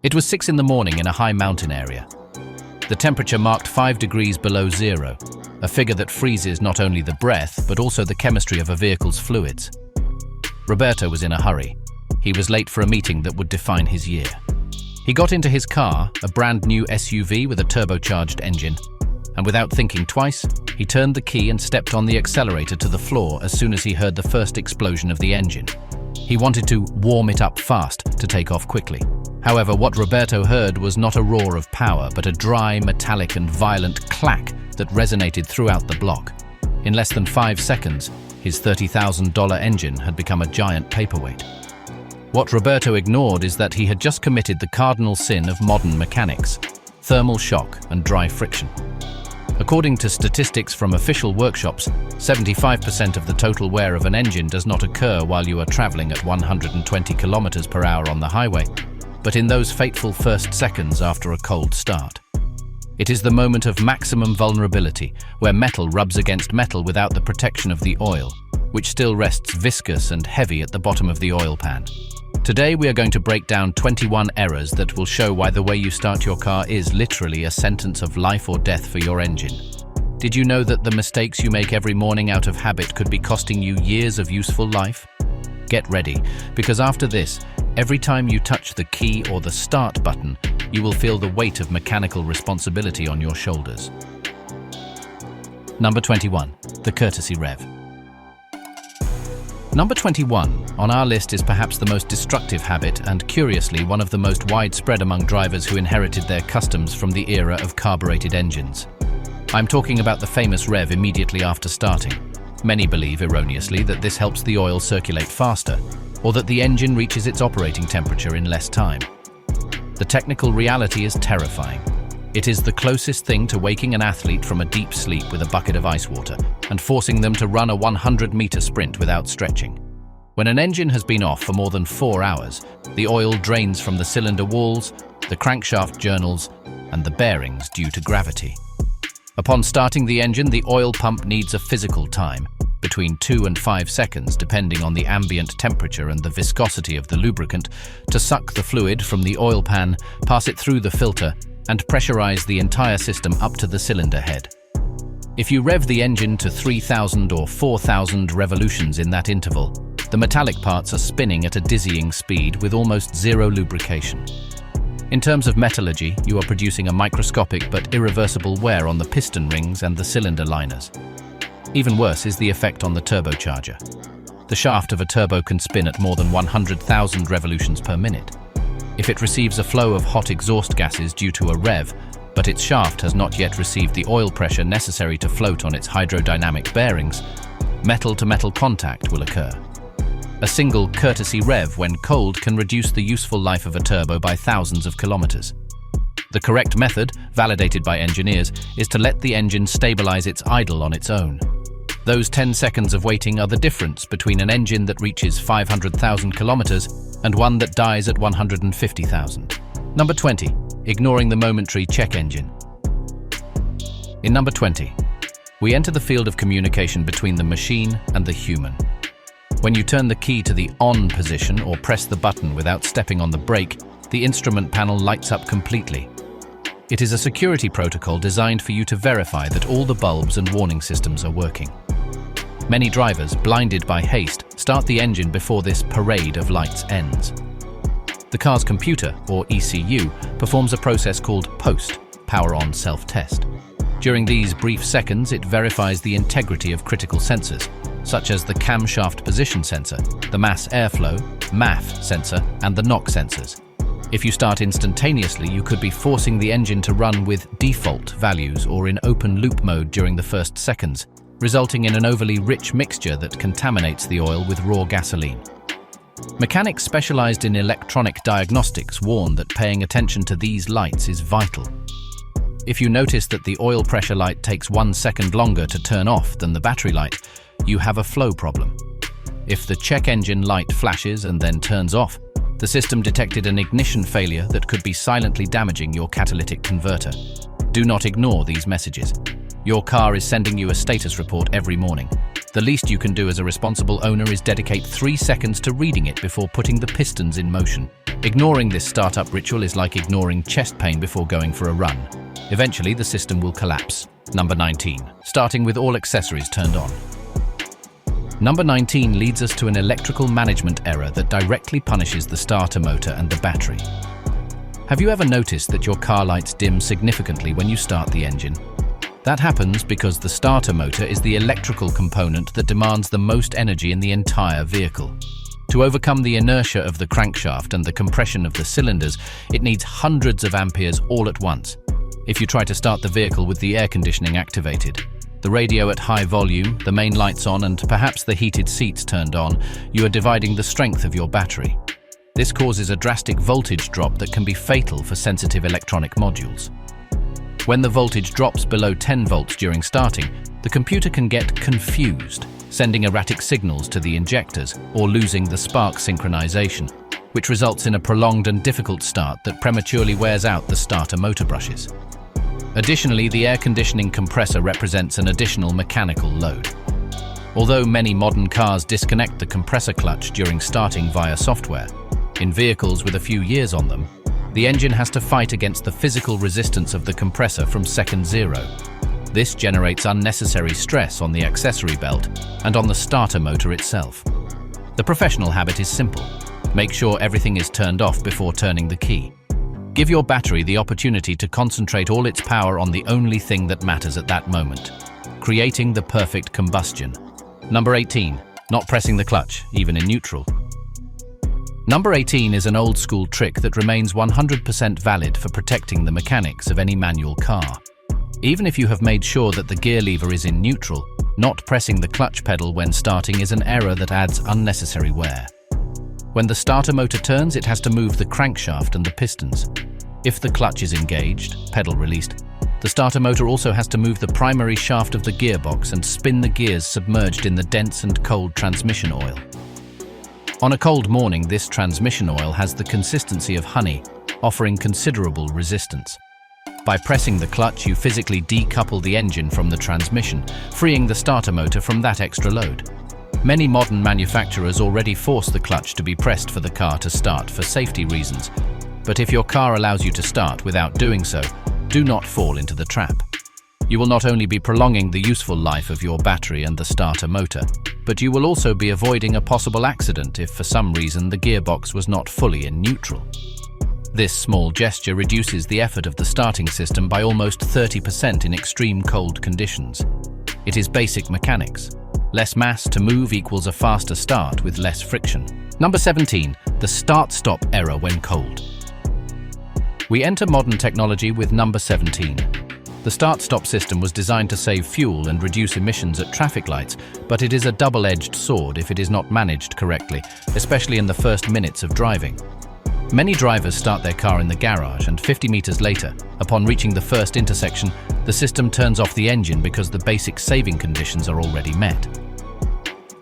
It was 6 in the morning in a high mountain area. The temperature marked 5 degrees below zero, a figure that freezes not only the breath, but also the chemistry of a vehicle's fluids. Roberto was in a hurry. He was late for a meeting that would define his year. He got into his car, a brand new SUV with a turbocharged engine, and without thinking twice, he turned the key and stepped on the accelerator to the floor as soon as he heard the first explosion of the engine. He wanted to warm it up fast to take off quickly. However, what Roberto heard was not a roar of power, but a dry, metallic and violent clack that resonated throughout the block. In less than 5 seconds, his $30,000 engine had become a giant paperweight. What Roberto ignored is that he had just committed the cardinal sin of modern mechanics: thermal shock and dry friction. According to statistics from official workshops, 75% of the total wear of an engine does not occur while you are traveling at 120 kilometers per hour on the highway, but in those fateful first seconds after a cold start. It is the moment of maximum vulnerability, where metal rubs against metal without the protection of the oil, which still rests viscous and heavy at the bottom of the oil pan. Today we are going to break down 21 errors that will show why the way you start your car is literally a sentence of life or death for your engine. Did you know that the mistakes you make every morning out of habit could be costing you years of useful life? Get ready, because after this, every time you touch the key or the start button, you will feel the weight of mechanical responsibility on your shoulders. Number 21. The courtesy rev. Number 21 on our list is perhaps the most destructive habit and, curiously, one of the most widespread among drivers who inherited their customs from the era of carbureted engines. I'm talking about the famous rev immediately after starting. Many believe, erroneously, that this helps the oil circulate faster, or that the engine reaches its operating temperature in less time. The technical reality is terrifying. It is the closest thing to waking an athlete from a deep sleep with a bucket of ice water and forcing them to run a 100-meter sprint without stretching. When an engine has been off for more than 4 hours, the oil drains from the cylinder walls, the crankshaft journals, and the bearings due to gravity. Upon starting the engine, the oil pump needs a physical time, between 2 and 5 seconds depending on the ambient temperature and the viscosity of the lubricant, to suck the fluid from the oil pan, pass it through the filter, and pressurize the entire system up to the cylinder head. If you rev the engine to 3,000 or 4,000 revolutions in that interval, the metallic parts are spinning at a dizzying speed with almost zero lubrication. In terms of metallurgy, you are producing a microscopic but irreversible wear on the piston rings and the cylinder liners. Even worse is the effect on the turbocharger. The shaft of a turbo can spin at more than 100,000 revolutions per minute. If it receives a flow of hot exhaust gases due to a rev, but its shaft has not yet received the oil pressure necessary to float on its hydrodynamic bearings, metal-to-metal contact will occur. A single courtesy rev, when cold, can reduce the useful life of a turbo by thousands of kilometers. The correct method, validated by engineers, is to let the engine stabilize its idle on its own. Those 10 seconds of waiting are the difference between an engine that reaches 500,000 kilometers and one that dies at 150,000. Number 20. Ignoring the momentary check engine. In number 20, we enter the field of communication between the machine and the human. When you turn the key to the on position or press the button without stepping on the brake, the instrument panel lights up completely. It is a security protocol designed for you to verify that all the bulbs and warning systems are working. Many drivers, blinded by haste, start the engine before this parade of lights ends. The car's computer, or ECU, performs a process called post, power-on self-test. During these brief seconds, it verifies the integrity of critical sensors, such as the camshaft position sensor, the mass airflow, MAF sensor, and the knock sensors. If you start instantaneously, you could be forcing the engine to run with default values or in open loop mode during the first seconds, resulting in an overly rich mixture that contaminates the oil with raw gasoline. Mechanics specialized in electronic diagnostics warn that paying attention to these lights is vital. If you notice that the oil pressure light takes 1 second longer to turn off than the battery light, you have a flow problem. If the check engine light flashes and then turns off, the system detected an ignition failure that could be silently damaging your catalytic converter. Do not ignore these messages. Your car is sending you a status report every morning. The least you can do as a responsible owner is dedicate 3 seconds to reading it before putting the pistons in motion. Ignoring this startup ritual is like ignoring chest pain before going for a run. Eventually, the system will collapse. Number 19. Starting with all accessories turned on. Number 19 leads us to an electrical management error that directly punishes the starter motor and the battery. Have you ever noticed that your car lights dim significantly when you start the engine? That happens because the starter motor is the electrical component that demands the most energy in the entire vehicle. To overcome the inertia of the crankshaft and the compression of the cylinders, it needs hundreds of amperes all at once. If you try to start the vehicle with the air conditioning activated, the radio at high volume, the main lights on, and perhaps the heated seats turned on, you are dividing the strength of your battery. This causes a drastic voltage drop that can be fatal for sensitive electronic modules. When the voltage drops below 10 volts during starting, the computer can get confused, sending erratic signals to the injectors or losing the spark synchronization, which results in a prolonged and difficult start that prematurely wears out the starter motor brushes. Additionally, the air conditioning compressor represents an additional mechanical load. Although many modern cars disconnect the compressor clutch during starting via software, in vehicles with a few years on them, the engine has to fight against the physical resistance of the compressor from second zero. This generates unnecessary stress on the accessory belt and on the starter motor itself. The professional habit is simple. Make sure everything is turned off before turning the key. Give your battery the opportunity to concentrate all its power on the only thing that matters at that moment, creating the perfect combustion. Number 18. Not pressing the clutch, even in neutral. Number 18 is an old-school trick that remains 100% valid for protecting the mechanics of any manual car. Even if you have made sure that the gear lever is in neutral, not pressing the clutch pedal when starting is an error that adds unnecessary wear. When the starter motor turns, it has to move the crankshaft and the pistons. If the clutch is engaged, pedal released, the starter motor also has to move the primary shaft of the gearbox and spin the gears submerged in the dense and cold transmission oil. On a cold morning, this transmission oil has the consistency of honey, offering considerable resistance. By pressing the clutch, you physically decouple the engine from the transmission, freeing the starter motor from that extra load. Many modern manufacturers already force the clutch to be pressed for the car to start for safety reasons. But if your car allows you to start without doing so, do not fall into the trap. You will not only be prolonging the useful life of your battery and the starter motor, but you will also be avoiding a possible accident if for some reason the gearbox was not fully in neutral. This small gesture reduces the effort of the starting system by almost 30% in extreme cold conditions. It is basic mechanics. Less mass to move equals a faster start with less friction. Number 17. The start-stop error when cold. We enter modern technology with number 17. The start-stop system was designed to save fuel and reduce emissions at traffic lights, but it is a double-edged sword if it is not managed correctly, especially in the first minutes of driving. Many drivers start their car in the garage and 50 meters later, upon reaching the first intersection, the system turns off the engine because the basic saving conditions are already met.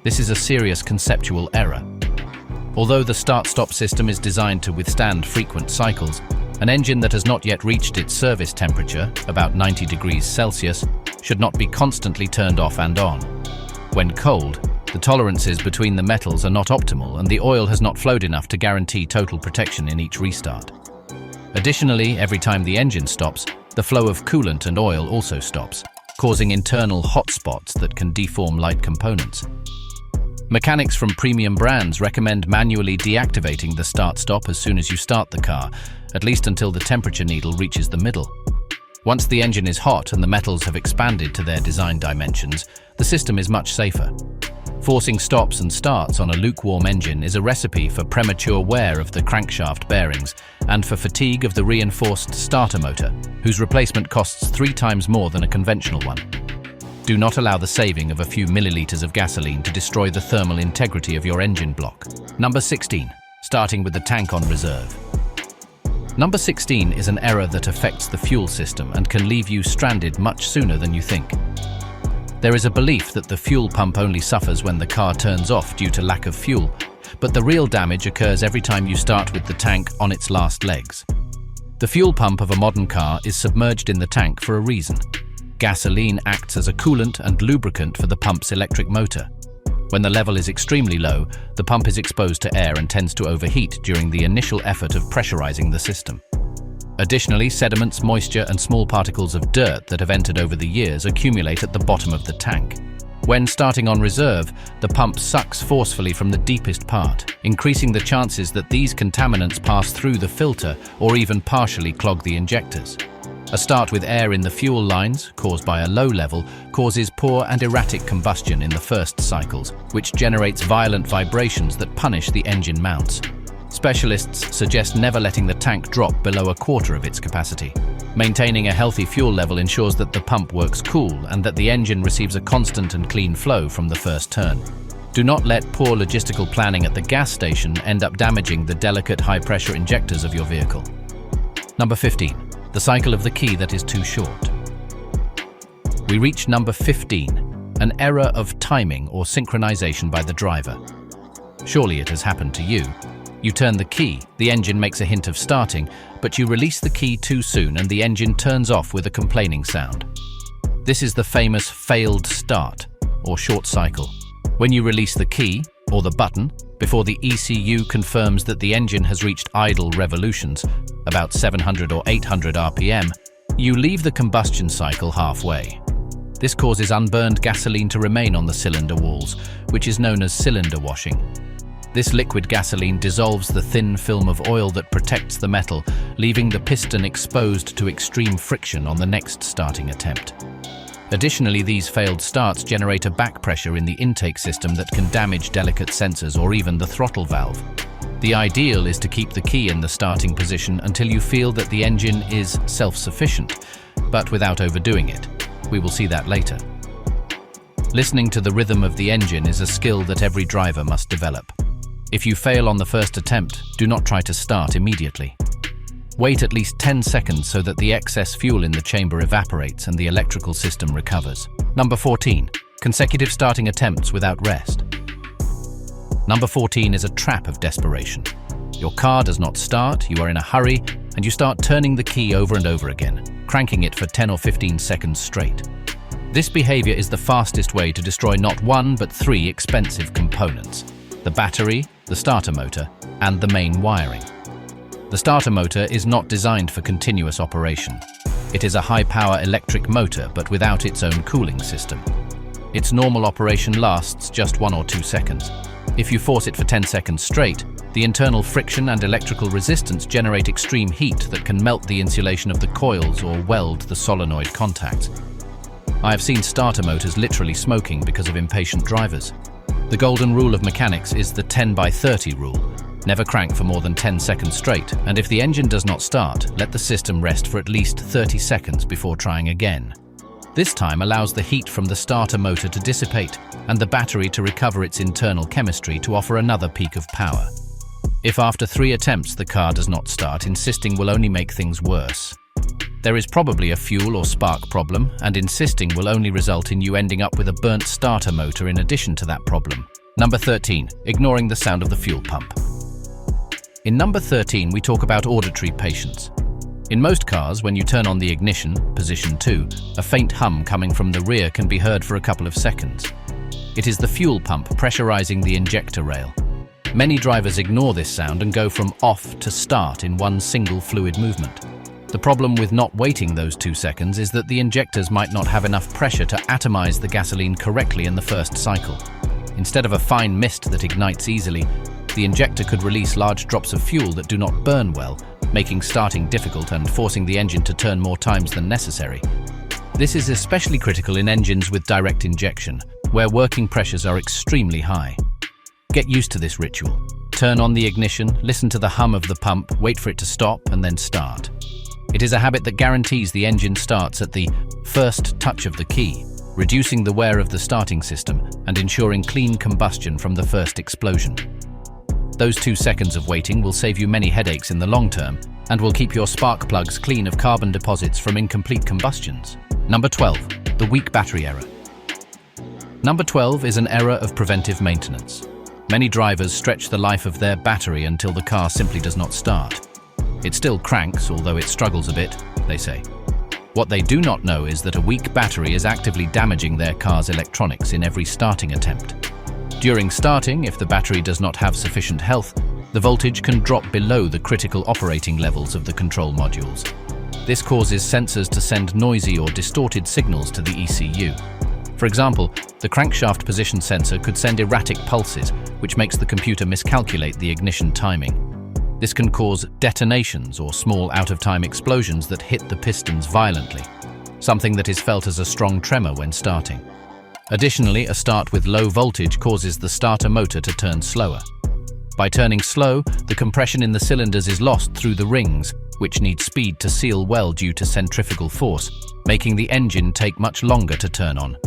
This is a serious conceptual error. Although the start-stop system is designed to withstand frequent cycles, an engine that has not yet reached its service temperature, about 90 degrees Celsius, should not be constantly turned off and on. When cold, the tolerances between the metals are not optimal and the oil has not flowed enough to guarantee total protection in each restart. Additionally, every time the engine stops, the flow of coolant and oil also stops, causing internal hot spots that can deform light components. Mechanics from premium brands recommend manually deactivating the start-stop as soon as you start the car, at least until the temperature needle reaches the middle. Once the engine is hot and the metals have expanded to their design dimensions, the system is much safer. Forcing stops and starts on a lukewarm engine is a recipe for premature wear of the crankshaft bearings and for fatigue of the reinforced starter motor, whose replacement costs 3 times more than a conventional one. Do not allow the saving of a few milliliters of gasoline to destroy the thermal integrity of your engine block. Number 16. Starting with the tank on reserve. Number 16 is an error that affects the fuel system and can leave you stranded much sooner than you think. There is a belief that the fuel pump only suffers when the car turns off due to lack of fuel, but the real damage occurs every time you start with the tank on its last legs. The fuel pump of a modern car is submerged in the tank for a reason. Gasoline acts as a coolant and lubricant for the pump's electric motor. When the level is extremely low, the pump is exposed to air and tends to overheat during the initial effort of pressurizing the system. Additionally, sediments, moisture, and small particles of dirt that have entered over the years accumulate at the bottom of the tank. When starting on reserve, the pump sucks forcefully from the deepest part, increasing the chances that these contaminants pass through the filter or even partially clog the injectors. A start with air in the fuel lines, caused by a low level, causes poor and erratic combustion in the first cycles, which generates violent vibrations that punish the engine mounts. Specialists suggest never letting the tank drop below a quarter of its capacity. Maintaining a healthy fuel level ensures that the pump works cool and that the engine receives a constant and clean flow from the first turn. Do not let poor logistical planning at the gas station end up damaging the delicate high-pressure injectors of your vehicle. Number 15. The cycle of the key that is too short. We reach number 15, an error of timing or synchronization by the driver. Surely it has happened to you. You turn the key, the engine makes a hint of starting, but you release the key too soon and the engine turns off with a complaining sound. This is the famous failed start, or short cycle. When you release the key, or the button, before the ECU confirms that the engine has reached idle revolutions, about 700 or 800 RPM, you leave the combustion cycle halfway. This causes unburned gasoline to remain on the cylinder walls, which is known as cylinder washing. This liquid gasoline dissolves the thin film of oil that protects the metal, leaving the piston exposed to extreme friction on the next starting attempt. Additionally, these failed starts generate a back pressure in the intake system that can damage delicate sensors or even the throttle valve. The ideal is to keep the key in the starting position until you feel that the engine is self-sufficient, but without overdoing it. We will see that later. Listening to the rhythm of the engine is a skill that every driver must develop. If you fail on the first attempt, do not try to start immediately. Wait at least 10 seconds so that the excess fuel in the chamber evaporates and the electrical system recovers. Number 14. Consecutive starting attempts without rest. Number 14 is a trap of desperation. Your car does not start, you are in a hurry, and you start turning the key over and over again, cranking it for 10 or 15 seconds straight. This behavior is the fastest way to destroy not one but 3 expensive components: the battery, the starter motor, and the main wiring. The starter motor is not designed for continuous operation. It is a high-power electric motor but without its own cooling system. Its normal operation lasts just 1 or 2 seconds. If you force it for 10 seconds straight, the internal friction and electrical resistance generate extreme heat that can melt the insulation of the coils or weld the solenoid contacts. I have seen starter motors literally smoking because of impatient drivers. The golden rule of mechanics is the 10-by-30 rule. Never crank for more than 10 seconds straight, and if the engine does not start, let the system rest for at least 30 seconds before trying again. This time allows the heat from the starter motor to dissipate and the battery to recover its internal chemistry to offer another peak of power. If after 3 attempts the car does not start, insisting will only make things worse. There is probably a fuel or spark problem, and insisting will only result in you ending up with a burnt starter motor in addition to that problem. Number 13. Ignoring the sound of the fuel pump. In number 13, we talk about auditory patience. In most cars, when you turn on the ignition, position 2, a faint hum coming from the rear can be heard for a couple of seconds. It is the fuel pump pressurizing the injector rail. Many drivers ignore this sound and go from off to start in one single fluid movement. The problem with not waiting those 2 seconds is that the injectors might not have enough pressure to atomize the gasoline correctly in the first cycle. Instead of a fine mist that ignites easily, the injector could release large drops of fuel that do not burn well, making starting difficult and forcing the engine to turn more times than necessary. This is especially critical in engines with direct injection, where working pressures are extremely high. Get used to this ritual. Turn on the ignition, listen to the hum of the pump, wait for it to stop, and then start. It is a habit that guarantees the engine starts at the first touch of the key, reducing the wear of the starting system and ensuring clean combustion from the first explosion. Those 2 seconds of waiting will save you many headaches in the long term and will keep your spark plugs clean of carbon deposits from incomplete combustions. Number 12. The weak battery error. Number 12 is an error of preventive maintenance. Many drivers stretch the life of their battery until the car simply does not start. It still cranks, although it struggles a bit, they say. What they do not know is that a weak battery is actively damaging their car's electronics in every starting attempt. During starting, if the battery does not have sufficient health, the voltage can drop below the critical operating levels of the control modules. This causes sensors to send noisy or distorted signals to the ECU. For example, the crankshaft position sensor could send erratic pulses, which makes the computer miscalculate the ignition timing. This can cause detonations or small out-of-time explosions that hit the pistons violently, something that is felt as a strong tremor when starting. Additionally, a start with low voltage causes the starter motor to turn slower. By turning slow, the compression in the cylinders is lost through the rings, which need speed to seal well due to centrifugal force, making the engine take much longer to turn on.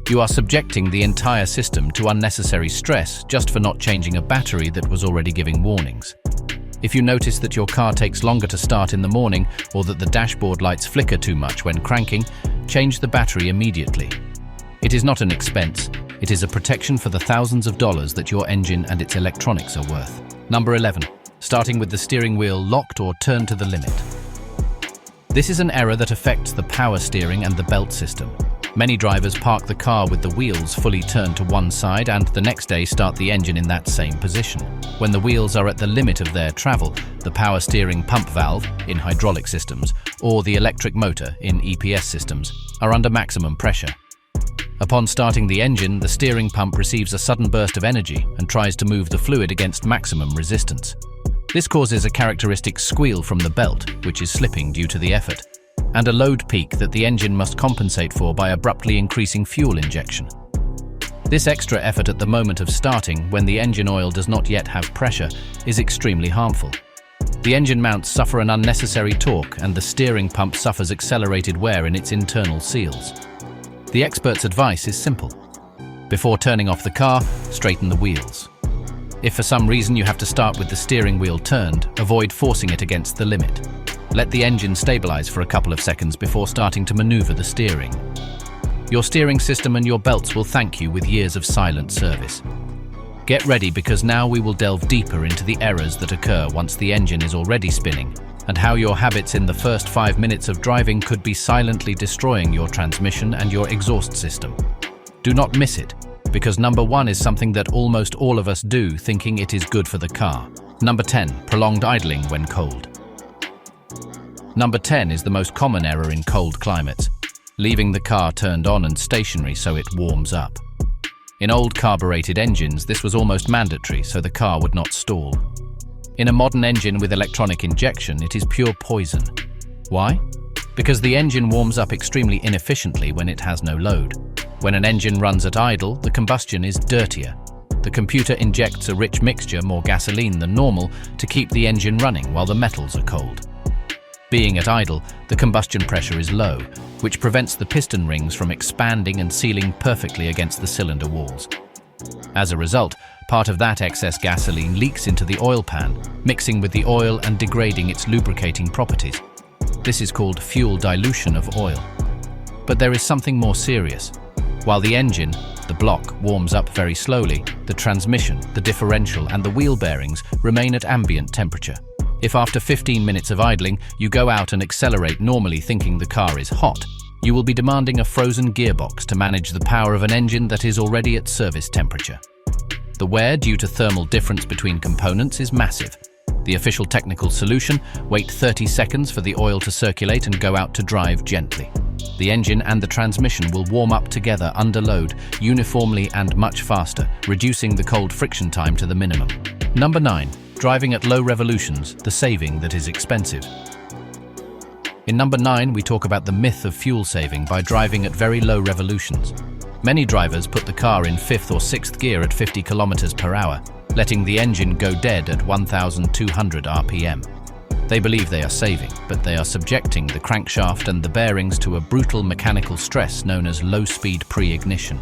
You are subjecting the entire system to unnecessary stress just for not changing a battery that was already giving warnings. If you notice that your car takes longer to start in the morning or that the dashboard lights flicker too much when cranking, change the battery immediately. It is not an expense, it is a protection for the thousands of dollars that your engine and its electronics are worth. Number 11. Starting with the steering wheel locked or turned to the limit. This is an error that affects the power steering and the belt system. Many drivers park the car with the wheels fully turned to one side and the next day start the engine in that same position. When the wheels are at the limit of their travel, the power steering pump valve, in hydraulic systems, or the electric motor, in EPS systems, are under maximum pressure. Upon starting the engine, the steering pump receives a sudden burst of energy and tries to move the fluid against maximum resistance. This causes a characteristic squeal from the belt, which is slipping due to the effort, and a load peak that the engine must compensate for by abruptly increasing fuel injection. This extra effort at the moment of starting, when the engine oil does not yet have pressure, is extremely harmful. The engine mounts suffer an unnecessary torque and the steering pump suffers accelerated wear in its internal seals. The expert's advice is simple. Before turning off the car, straighten the wheels. If for some reason you have to start with the steering wheel turned, avoid forcing it against the limit. Let the engine stabilize for a couple of seconds before starting to maneuver the steering. Your steering system and your belts will thank you with years of silent service. Get ready, because now we will delve deeper into the errors that occur once the engine is already spinning, and how your habits in the first 5 minutes of driving could be silently destroying your transmission and your exhaust system. Do not miss it, because number 1 is something that almost all of us do, thinking it is good for the car. Number 10. Prolonged idling when cold. Number 10 is the most common error in cold climates, leaving the car turned on and stationary so it warms up. In old carbureted engines, this was almost mandatory so the car would not stall. In a modern engine with electronic injection, it is pure poison. Why? Because the engine warms up extremely inefficiently when it has no load. When an engine runs at idle, the combustion is dirtier. The computer injects a rich mixture, more gasoline than normal, to keep the engine running while the metals are cold. Being at idle, the combustion pressure is low, which prevents the piston rings from expanding and sealing perfectly against the cylinder walls. As a result, part of that excess gasoline leaks into the oil pan, mixing with the oil and degrading its lubricating properties. This is called fuel dilution of oil. But there is something more serious. While the engine, the block, warms up very slowly, the transmission, the differential, and the wheel bearings remain at ambient temperature. If after 15 minutes of idling, you go out and accelerate normally thinking the car is hot, you will be demanding a frozen gearbox to manage the power of an engine that is already at service temperature. The wear due to thermal difference between components is massive. The official technical solution: wait 30 seconds for the oil to circulate and go out to drive gently. The engine and the transmission will warm up together under load, uniformly and much faster, reducing the cold friction time to the minimum. Number 9. Driving at low revolutions, the saving that is expensive. In number 9, we talk about the myth of fuel saving by driving at very low revolutions. Many drivers put the car in 5th or 6th gear at 50 kilometers per hour, letting the engine go dead at 1,200 RPM. They believe they are saving, but they are subjecting the crankshaft and the bearings to a brutal mechanical stress known as low-speed pre-ignition.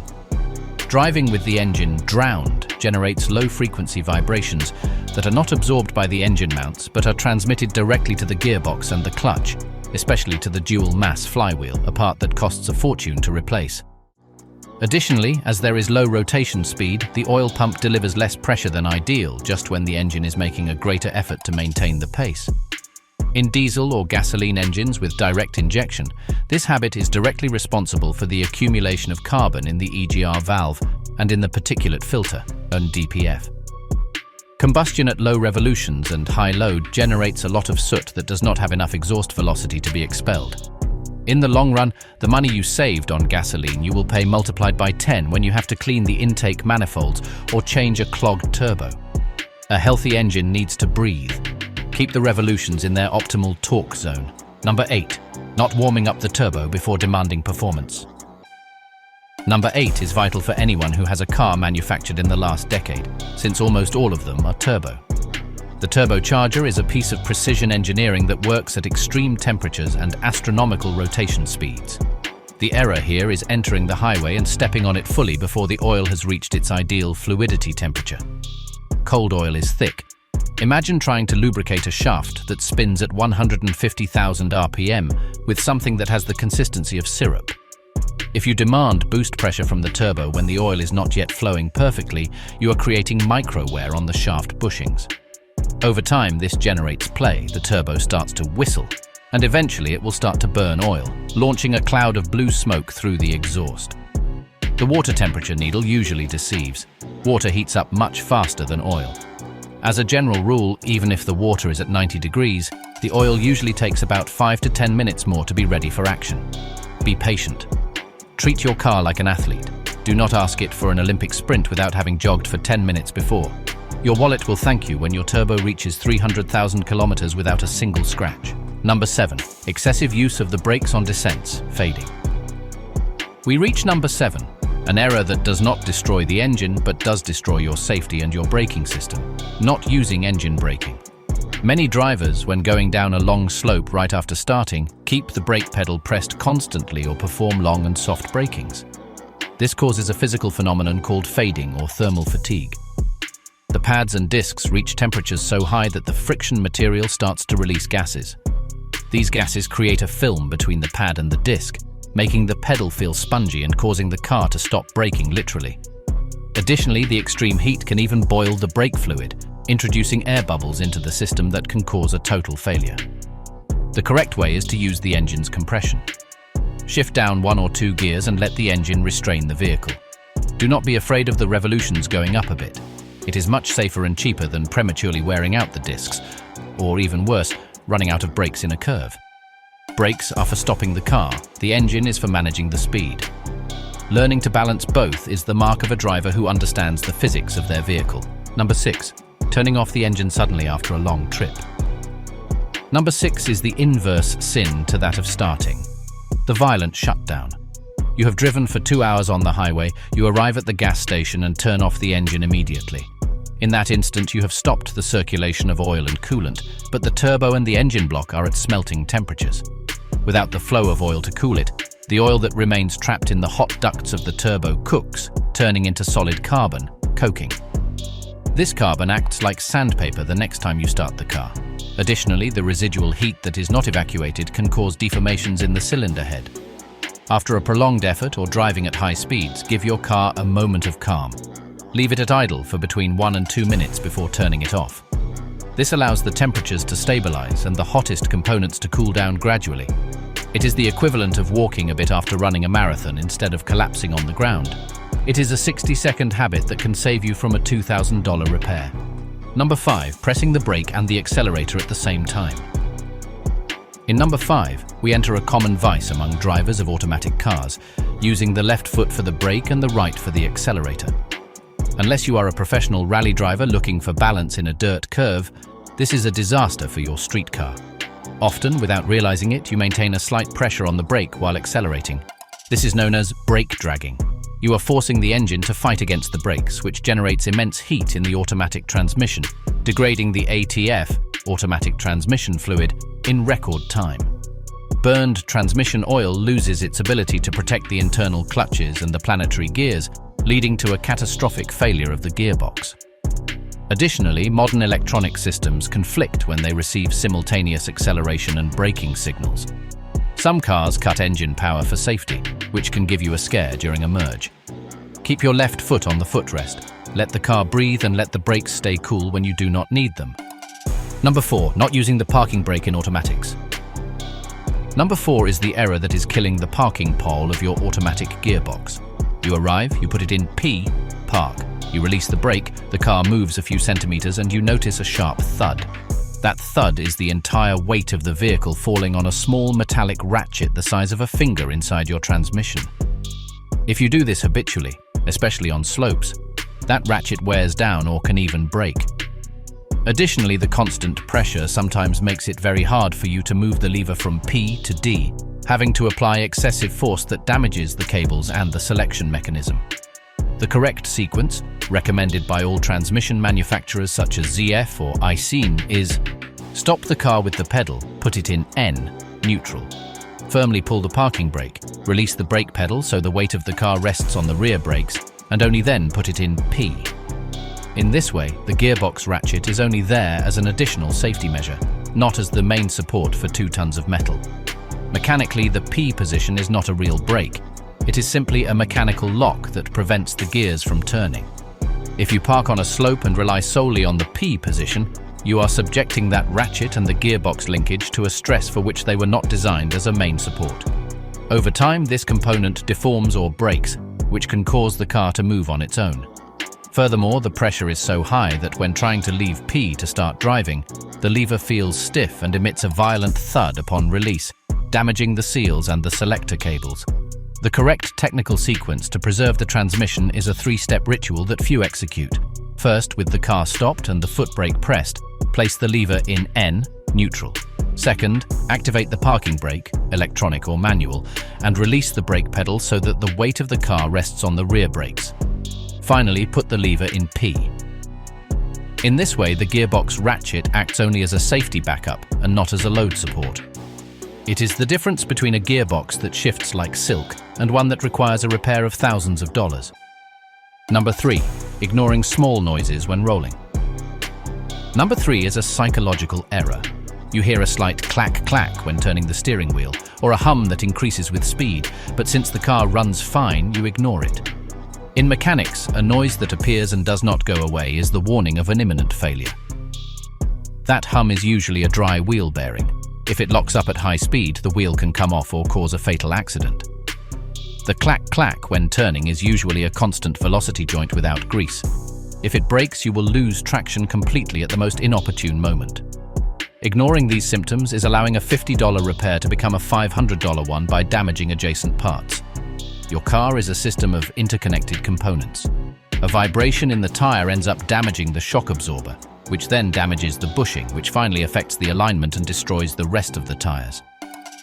Driving with the engine drowned generates low-frequency vibrations that are not absorbed by the engine mounts but are transmitted directly to the gearbox and the clutch, especially to the dual-mass flywheel, a part that costs a fortune to replace. Additionally, as there is low rotation speed, the oil pump delivers less pressure than ideal just when the engine is making a greater effort to maintain the pace. In diesel or gasoline engines with direct injection, this habit is directly responsible for the accumulation of carbon in the EGR valve and in the particulate filter, and DPF. Combustion at low revolutions and high load generates a lot of soot that does not have enough exhaust velocity to be expelled. In the long run, the money you saved on gasoline you will pay multiplied by 10 when you have to clean the intake manifolds or change a clogged turbo. A healthy engine needs to breathe. Keep the revolutions in their optimal torque zone. Number 8. Not warming up the turbo before demanding performance. Number 8 is vital for anyone who has a car manufactured in the last decade, since almost all of them are turbo. The turbocharger is a piece of precision engineering that works at extreme temperatures and astronomical rotation speeds. The error here is entering the highway and stepping on it fully before the oil has reached its ideal fluidity temperature. Cold oil is thick. Imagine trying to lubricate a shaft that spins at 150,000 RPM with something that has the consistency of syrup. If you demand boost pressure from the turbo when the oil is not yet flowing perfectly, you are creating micro-wear on the shaft bushings. Over time, this generates play, the turbo starts to whistle, and eventually it will start to burn oil, launching a cloud of blue smoke through the exhaust. The water temperature needle usually deceives. Water heats up much faster than oil. As a general rule, even if the water is at 90 degrees, the oil usually takes about 5 to 10 minutes more to be ready for action. Be patient. Treat your car like an athlete. Do not ask it for an Olympic sprint without having jogged for 10 minutes before. Your wallet will thank you when your turbo reaches 300,000 kilometers without a single scratch. Number 7. Excessive use of the brakes on descents, fading. We reach number 7. An error that does not destroy the engine but does destroy your safety and your braking system. Not using engine braking. Many drivers, when going down a long slope right after starting, keep the brake pedal pressed constantly or perform long and soft brakings. This causes a physical phenomenon called fading or thermal fatigue. The pads and discs reach temperatures so high that the friction material starts to release gases. These gases create a film between the pad and the disc, making the pedal feel spongy and causing the car to stop braking literally. Additionally, the extreme heat can even boil the brake fluid, introducing air bubbles into the system that can cause a total failure. The correct way is to use the engine's compression. Shift down 1 or 2 gears and let the engine restrain the vehicle. Do not be afraid of the revolutions going up a bit. It is much safer and cheaper than prematurely wearing out the discs, or even worse, running out of brakes in a curve. Brakes are for stopping the car, the engine is for managing the speed. Learning to balance both is the mark of a driver who understands the physics of their vehicle. Number 6. Turning off the engine suddenly after a long trip. Number 6 is the inverse sin to that of starting. The violent shutdown. You have driven for 2 hours on the highway, you arrive at the gas station and turn off the engine immediately. In that instant, you have stopped the circulation of oil and coolant, but the turbo and the engine block are at smelting temperatures. Without the flow of oil to cool it, the oil that remains trapped in the hot ducts of the turbo cooks, turning into solid carbon, coking. This carbon acts like sandpaper the next time you start the car. Additionally, the residual heat that is not evacuated can cause deformations in the cylinder head. After a prolonged effort or driving at high speeds, give your car a moment of calm. Leave it at idle for between 1 and 2 minutes before turning it off. This allows the temperatures to stabilize and the hottest components to cool down gradually. It is the equivalent of walking a bit after running a marathon instead of collapsing on the ground. It is a 60-second habit that can save you from a $2,000 repair. Number 5. Pressing the brake and the accelerator at the same time. In number 5, we enter a common vice among drivers of automatic cars, using the left foot for the brake and the right for the accelerator. Unless you are a professional rally driver looking for balance in a dirt curve, this is a disaster for your street car. Often, without realizing it, you maintain a slight pressure on the brake while accelerating. This is known as brake dragging. You are forcing the engine to fight against the brakes, which generates immense heat in the automatic transmission, degrading the ATF, automatic transmission fluid, in record time. Burned transmission oil loses its ability to protect the internal clutches and the planetary gears, leading to a catastrophic failure of the gearbox. Additionally, modern electronic systems conflict when they receive simultaneous acceleration and braking signals. Some cars cut engine power for safety, which can give you a scare during a merge. Keep your left foot on the footrest. Let the car breathe and let the brakes stay cool when you do not need them. Number 4. Not using the parking brake in automatics. Number 4 is the error that is killing the parking pole of your automatic gearbox. You arrive, you put it in P, park. You release the brake, the car moves a few centimeters and you notice a sharp thud. That thud is the entire weight of the vehicle falling on a small metallic ratchet the size of a finger inside your transmission. If you do this habitually, especially on slopes, that ratchet wears down or can even break. Additionally, the constant pressure sometimes makes it very hard for you to move the lever from P to D, having to apply excessive force that damages the cables and the selection mechanism. The correct sequence, recommended by all transmission manufacturers such as ZF or Icene, is: stop the car with the pedal, put it in N, neutral. Firmly pull the parking brake, release the brake pedal so the weight of the car rests on the rear brakes, and only then put it in P. In this way, the gearbox ratchet is only there as an additional safety measure, not as the main support for 2 tons of metal. Mechanically, the P position is not a real brake. It is simply a mechanical lock that prevents the gears from turning. If you park on a slope and rely solely on the P position, you are subjecting that ratchet and the gearbox linkage to a stress for which they were not designed as a main support. Over time, this component deforms or breaks, which can cause the car to move on its own. Furthermore, the pressure is so high that when trying to leave P to start driving, the lever feels stiff and emits a violent thud upon release, damaging the seals and the selector cables. The correct technical sequence to preserve the transmission is a 3-step ritual that few execute. First, with the car stopped and the foot brake pressed, place the lever in N, neutral. Second, activate the parking brake, electronic or manual, and release the brake pedal so that the weight of the car rests on the rear brakes. Finally, put the lever in P. In this way, the gearbox ratchet acts only as a safety backup and not as a load support. It is the difference between a gearbox that shifts like silk and one that requires a repair of thousands of dollars. Number 3. Ignoring small noises when rolling. Number 3 is a psychological error. You hear a slight clack-clack when turning the steering wheel, or a hum that increases with speed, but since the car runs fine, you ignore it. In mechanics, a noise that appears and does not go away is the warning of an imminent failure. That hum is usually a dry wheel bearing. If it locks up at high speed, the wheel can come off or cause a fatal accident. The clack-clack when turning is usually a constant velocity joint without grease. If it breaks, you will lose traction completely at the most inopportune moment. Ignoring these symptoms is allowing a $50 repair to become a $500 one by damaging adjacent parts. Your car is a system of interconnected components. A vibration in the tire ends up damaging the shock absorber, which then damages the bushing, which finally affects the alignment and destroys the rest of the tires.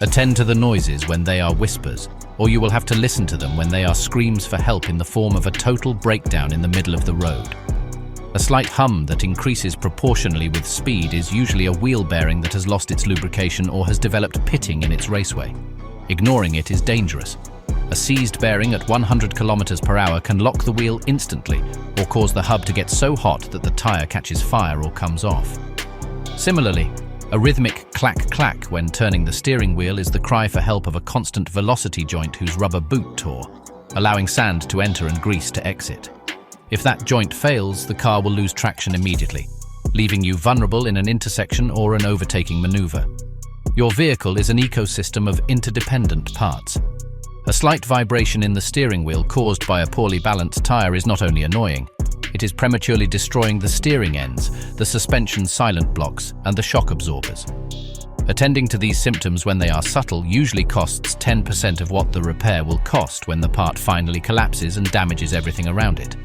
Attend to the noises when they are whispers, or you will have to listen to them when they are screams for help in the form of a total breakdown in the middle of the road. A slight hum that increases proportionally with speed is usually a wheel bearing that has lost its lubrication or has developed pitting in its raceway. Ignoring it is dangerous. A seized bearing at 100 km per hour can lock the wheel instantly or cause the hub to get so hot that the tire catches fire or comes off. Similarly, a rhythmic clack-clack when turning the steering wheel is the cry for help of a constant velocity joint whose rubber boot tore, allowing sand to enter and grease to exit. If that joint fails, the car will lose traction immediately, leaving you vulnerable in an intersection or an overtaking maneuver. Your vehicle is an ecosystem of interdependent parts. A slight vibration in the steering wheel caused by a poorly balanced tire is not only annoying, it is prematurely destroying the steering ends, the suspension silent blocks, and the shock absorbers. Attending to these symptoms when they are subtle usually costs 10% of what the repair will cost when the part finally collapses and damages everything around it.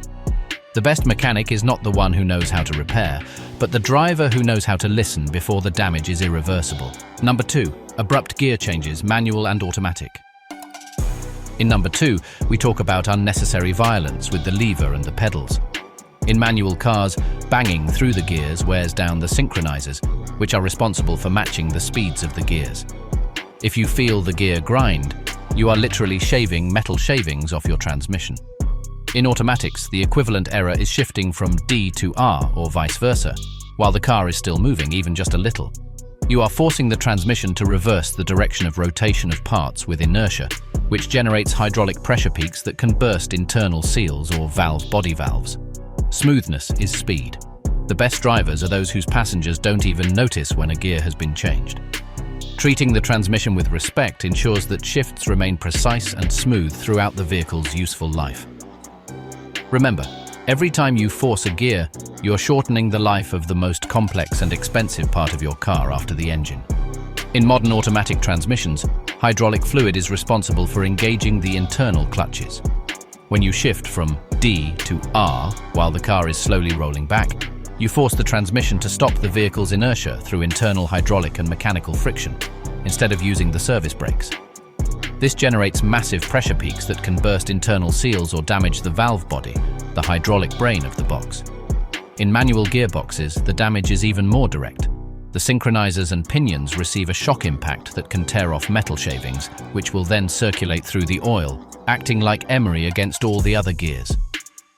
The best mechanic is not the one who knows how to repair, but the driver who knows how to listen before the damage is irreversible. Number 2. Abrupt gear changes, manual and automatic. In number 2, we talk about unnecessary violence with the lever and the pedals. In manual cars, banging through the gears wears down the synchronizers, which are responsible for matching the speeds of the gears. If you feel the gear grind, you are literally shaving metal shavings off your transmission. In automatics, the equivalent error is shifting from D to R or vice versa, while the car is still moving even just a little. You are forcing the transmission to reverse the direction of rotation of parts with inertia, which generates hydraulic pressure peaks that can burst internal seals or valve body valves. Smoothness is speed. The best drivers are those whose passengers don't even notice when a gear has been changed. Treating the transmission with respect ensures that shifts remain precise and smooth throughout the vehicle's useful life. Remember, every time you force a gear, you're shortening the life of the most complex and expensive part of your car after the engine. In modern automatic transmissions, hydraulic fluid is responsible for engaging the internal clutches. When you shift from D to R while the car is slowly rolling back, you force the transmission to stop the vehicle's inertia through internal hydraulic and mechanical friction, instead of using the service brakes. This generates massive pressure peaks that can burst internal seals or damage the valve body, the hydraulic brain of the box. In manual gearboxes, the damage is even more direct. The synchronizers and pinions receive a shock impact that can tear off metal shavings, which will then circulate through the oil, acting like emery against all the other gears.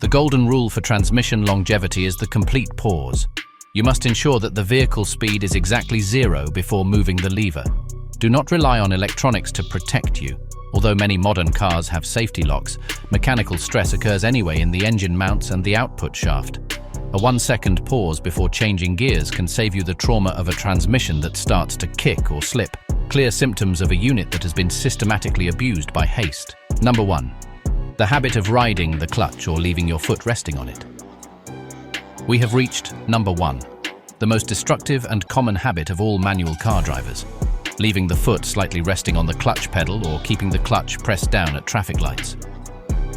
The golden rule for transmission longevity is the complete pause. You must ensure that the vehicle speed is exactly 0 before moving the lever. Do not rely on electronics to protect you. Although many modern cars have safety locks, mechanical stress occurs anyway in the engine mounts and the output shaft. A 1-second pause before changing gears can save you the trauma of a transmission that starts to kick or slip. Clear symptoms of a unit that has been systematically abused by haste. Number 1. The habit of riding the clutch or leaving your foot resting on it. We have reached number 1, the most destructive and common habit of all manual car drivers. Leaving the foot slightly resting on the clutch pedal or keeping the clutch pressed down at traffic lights.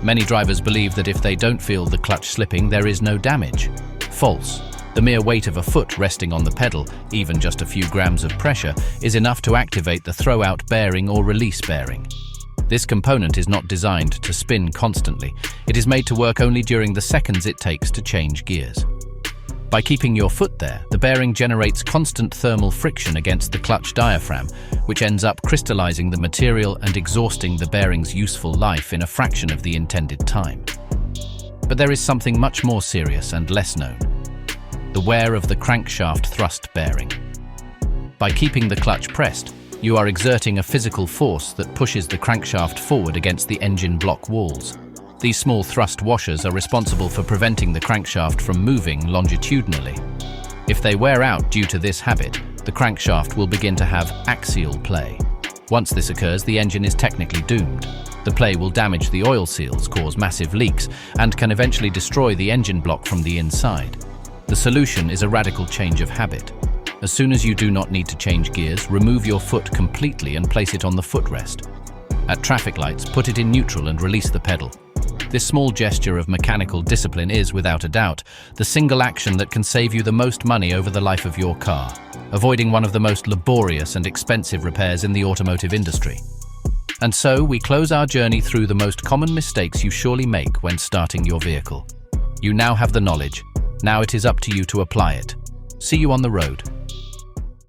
Many drivers believe that if they don't feel the clutch slipping, there is no damage. False. The mere weight of a foot resting on the pedal, even just a few grams of pressure, is enough to activate the throw-out bearing or release bearing. This component is not designed to spin constantly. It is made to work only during the seconds it takes to change gears. By keeping your foot there, the bearing generates constant thermal friction against the clutch diaphragm, which ends up crystallizing the material and exhausting the bearing's useful life in a fraction of the intended time. But there is something much more serious and less known: the wear of the crankshaft thrust bearing. By keeping the clutch pressed, you are exerting a physical force that pushes the crankshaft forward against the engine block walls. These small thrust washers are responsible for preventing the crankshaft from moving longitudinally. If they wear out due to this habit, the crankshaft will begin to have axial play. Once this occurs, the engine is technically doomed. The play will damage the oil seals, cause massive leaks, and can eventually destroy the engine block from the inside. The solution is a radical change of habit. As soon as you do not need to change gears, remove your foot completely and place it on the footrest. At traffic lights, put it in neutral and release the pedal. This small gesture of mechanical discipline is, without a doubt, the single action that can save you the most money over the life of your car, avoiding one of the most laborious and expensive repairs in the automotive industry. And so, we close our journey through the most common mistakes you surely make when starting your vehicle. You now have the knowledge. Now it is up to you to apply it. See you on the road.